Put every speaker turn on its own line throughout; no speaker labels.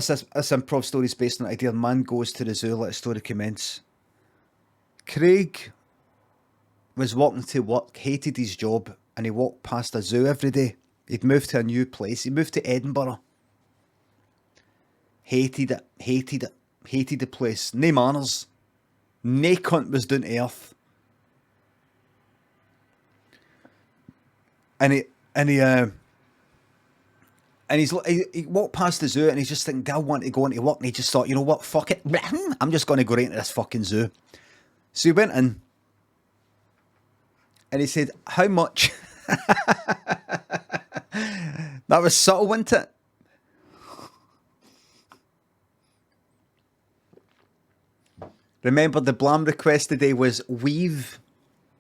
this improv story is based on an idea. Man goes to the zoo, let the story commence. Craig was walking to work, hated his job, and he walked past a zoo every day. He'd moved to a new place. He moved to Edinburgh. Hated it, hated the place. No manners. No cunt was down to earth. And he walked past the zoo and he's just thinking, I want to go into work. And he just thought, you know what, fuck it. I'm just going to go right into this fucking zoo. So he went in and he said, how much? That was subtle, wasn't it? Remember, the Blam request today was weave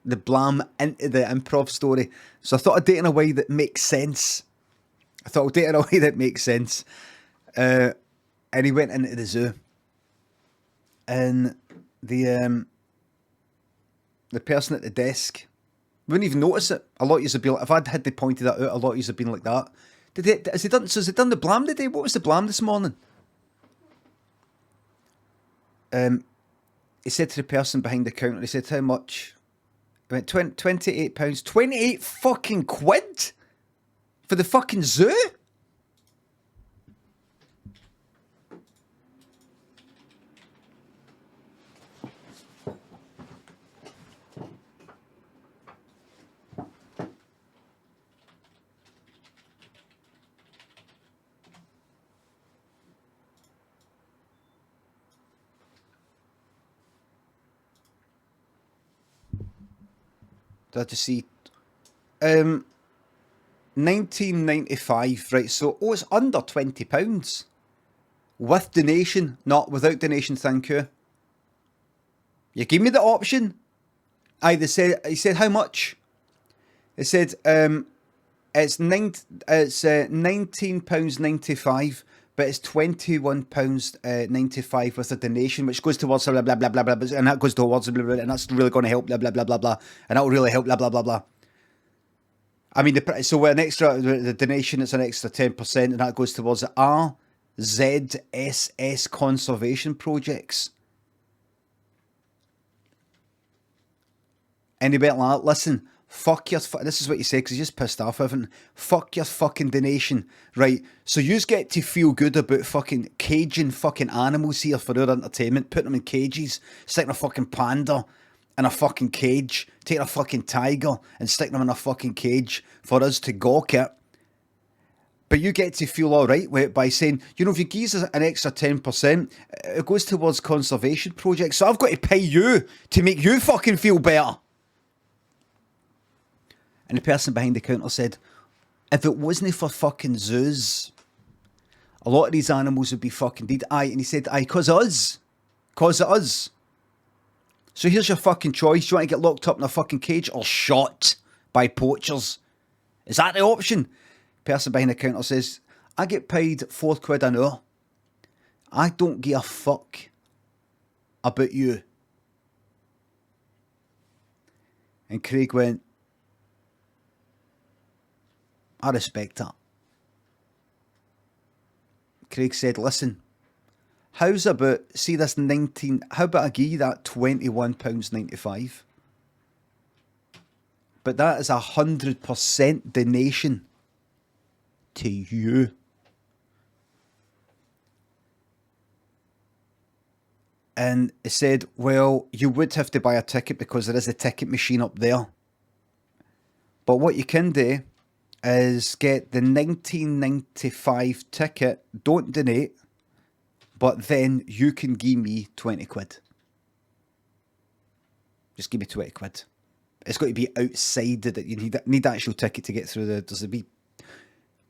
the Blam into the improv story. So I thought I'd do it in a way that makes sense. And he went into the zoo. And the person at the desk wouldn't even notice it. A lot of you would be like, if I'd had they pointed that out, a lot of you would have been like that. Has he done the Blam today? What was the Blam this morning? He said to the person behind the counter, he said, how much? He went, £28. 28 fucking quid? For the fucking zoo? Did I just see? 1995, right? So, it's under £20 with donation, not without donation. Thank you. You gave me the option. He said how much? He said it's £19.95, but it's £21.95 with a donation, which goes towards blah blah blah blah blah, and that goes towards blah blah, and that's really going to help blah blah blah blah blah, and that will really help blah blah blah blah. I mean, so we're an extra, the donation is an extra 10%, and that goes towards the RZSS conservation projects. And he went like, listen, fuck your, this is what he said, because he's just pissed off everything. Fuck your fucking donation, right? So yous get to feel good about fucking caging fucking animals here for our entertainment, putting them in cages, sticking a fucking panda in a fucking cage, taking a fucking tiger and sticking them in a fucking cage for us to gawk at. But you get to feel alright with it by saying, you know, if you give us an extra 10%, it goes towards conservation projects. So I've got to pay you to make you fucking feel better. And the person behind the counter said, if it wasn't for fucking zoos, a lot of these animals would be fucking dead. Aye, and he said, aye, cause of us. Cause of us. So here's your fucking choice. Do you want to get locked up in a fucking cage or shot by poachers? Is that the option? Person behind the counter says, I get paid £4 an hour. I don't give a fuck about you. And Craig went, I respect that. Craig said, listen, how's about, see this 19, how about I give you that £21.95? But that is 100% donation to you. And he said, well, you would have to buy a ticket because there is a ticket machine up there. But what you can do is get the 1995 ticket, don't donate, but then you can give me 20 quid. Just give me 20 quid. It's got to be outside that you need the actual ticket to get through there's a wee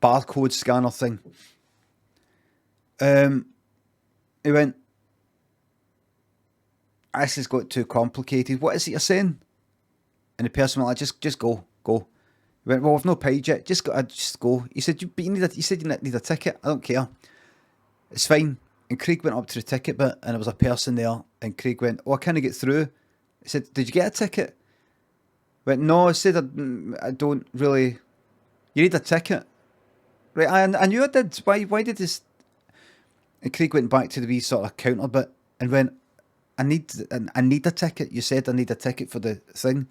barcode scanner thing. He went, this has got too complicated. What is it you're saying? And the person went, just go. He went, well, I've no paid yet. Just go. He said, you need a ticket. I don't care. It's fine. And Craig went up to the ticket bit, and there was a person there. And Craig went, oh, I can't get through. He said, did you get a ticket? He went, no. I said, I don't really. You need a ticket, right? I knew I did. Why did this? And Craig went back to the wee sort of counter bit and went, I need a ticket. You said I need a ticket for the thing.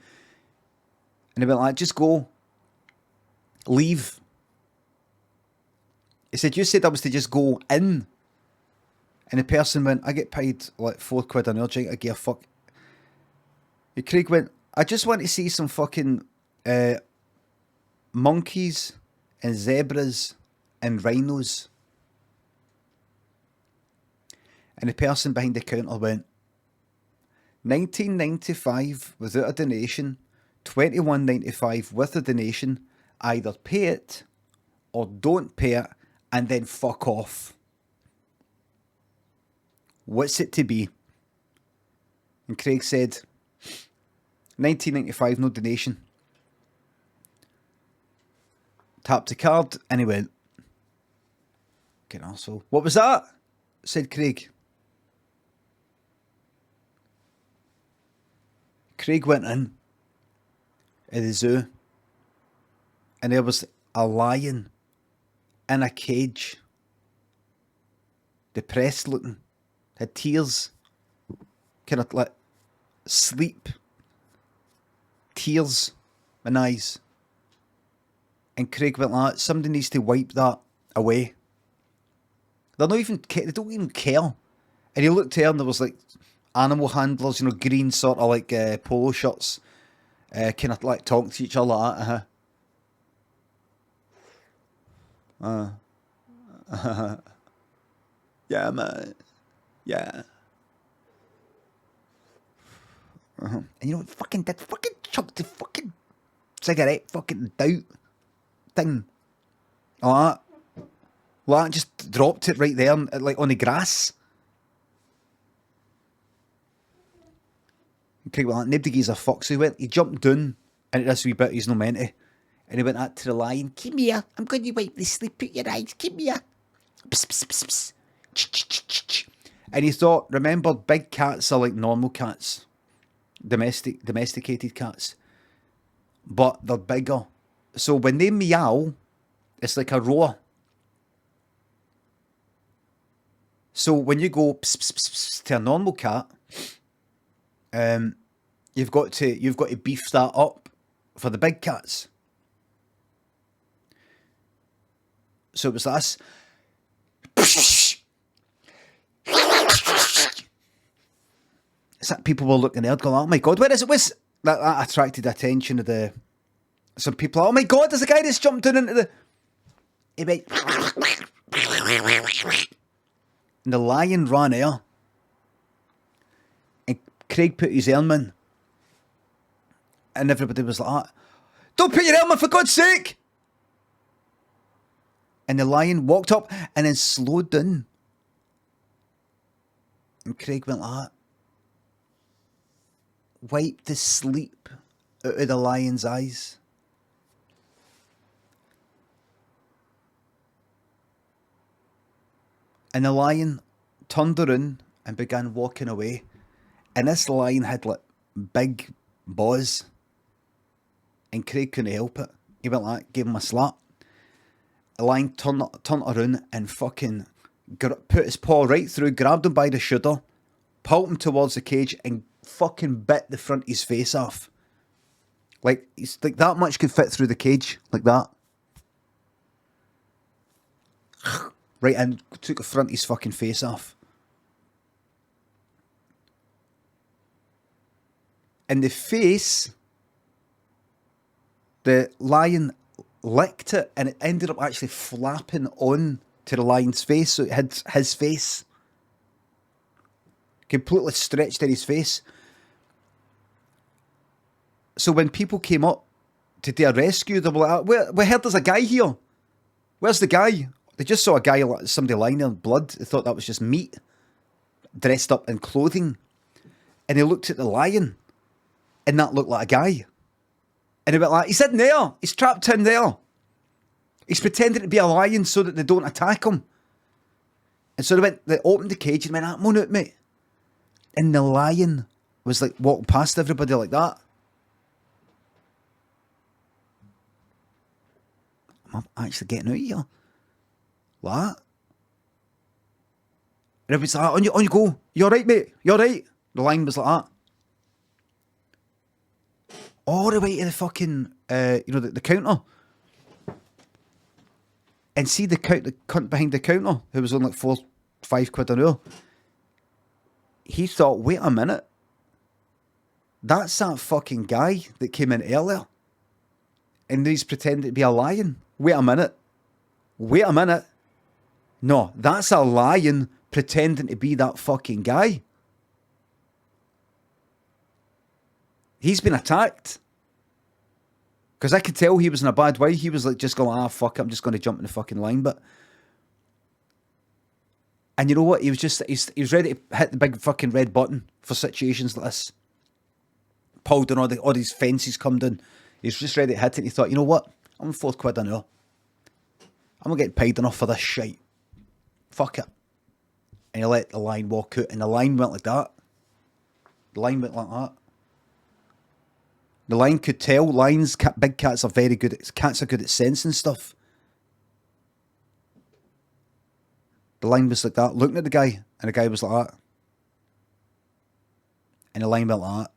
And he went like, just go. Leave. He said, you said I was to just go in. And the person went, I get paid like £4 an hour, I give a fuck. And Craig went, I just want to see some fucking monkeys and zebras and rhinos. And the person behind the counter went, $19.95 without a donation, $21.95 with a donation. Either pay it or don't pay it and then fuck off. What's it to be? And Craig said, $19.95, no donation. Tapped the card and he went, fucking arsehole. What was that? Said Craig. Craig went in at the zoo and there was a lion in a cage, depressed looking, had tears, kind of like sleep, tears in eyes. And Craig went like, somebody needs to wipe that away. They don't even care. And he looked there and there was like animal handlers, you know, green sort of like polo shirts, kind of like talking to each other like that. Yeah, man. Yeah. And you know, fucking chucked the fucking cigarette fucking doubt thing. Like that. Like that, just dropped it right there, like on the grass. Craig went like, nobody gives a fuck. So he jumped down into this wee bit he's no meant to. And he went out to the lion. Come here, I'm going to wipe the sleep out your eyes. Come here. Psst, psst, psst, psst. Ch-ch-ch-ch. And he thought, remember, big cats are like normal cats. Domesticated cats. But they're bigger. So when they meow, it's like a roar. So when you go psst, psst, psst, psst, to a normal cat, you've got to beef that up for the big cats. So it was this. It's that people were looking there going, oh my God, where is it? That attracted the attention of some people. Oh my God, there's a guy that's jumped down into the... He went... And the lion ran there. And Craig put his helm in. And everybody was like, don't put your helm in for God's sake! And the lion walked up and then slowed down. And Craig went like that. Wiped the sleep out of the lion's eyes. And the lion turned around and began walking away. And this lion had like big paws. And Craig couldn't help it. He went like, gave him a slap. The lion turned around and fucking put his paw right through, grabbed him by the shoulder, pulled him towards the cage and fucking bit the front of his face off. Like, he's like that much could fit through the cage, like that. Right, and took the front of his fucking face off. And the face, the lion licked it and it ended up actually flapping on to the lion's face, so it had his face. Completely stretched in his face. So when people came up to do a rescue, they were like, we heard there's a guy here. Where's the guy? They just saw a guy, somebody lying there in blood. They thought that was just meat, dressed up in clothing. And they looked at the lion, and that looked like a guy. And they went like, he's in there. He's trapped in there. He's pretending to be a lion so that they don't attack him. And so they opened the cage and went, come on out, mate. And the lion was like walking past everybody like that. I'm actually getting out of here. Like that. And everybody's like, on you go. You're right, mate. You're right. The line was like that. All the way to the fucking, the counter. And see the cunt behind the counter, who was on like 4-5 quid an hour. He thought, wait a minute. That's that fucking guy that came in earlier. And he's pretending to be a lion. Wait a minute. No, that's a lion pretending to be that fucking guy. He's been attacked. Because I could tell he was in a bad way. He was like just going, fuck it, I'm just going to jump in the fucking line. And you know what? He was ready to hit the big fucking red button for situations like this. Paul done all these fences come down. He's just ready to hit it. And he thought, you know what? I'm 4 quid an hour. I'm not getting paid enough for this shite. Fuck it. And he let the line walk out. And the line went like that. The line went like that. The line could tell. Big cats are very good. Cats are good at sensing stuff. The line was like that, looking at the guy. And the guy was like that. And the line went like that.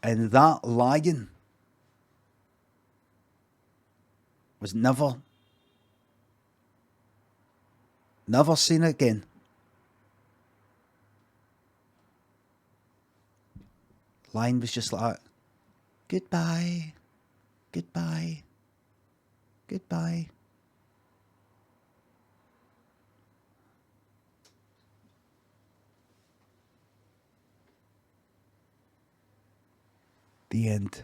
And that lion was never seen again. Lion was just like that. Goodbye. Goodbye. Goodbye. The end.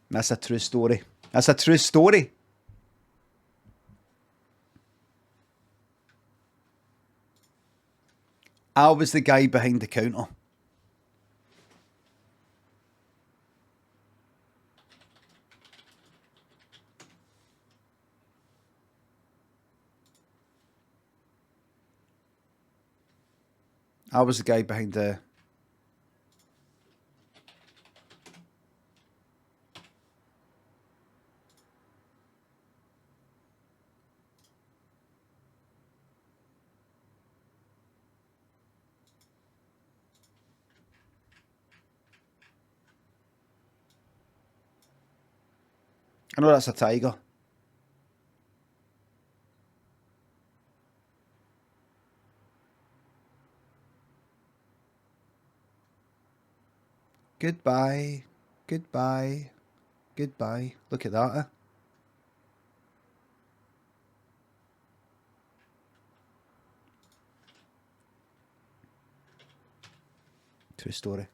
That's a true story. That's a true story. I was the guy behind the counter. I was the guy behind the... I know that's a tiger. Goodbye. Goodbye. Goodbye. Look at that, eh? True story.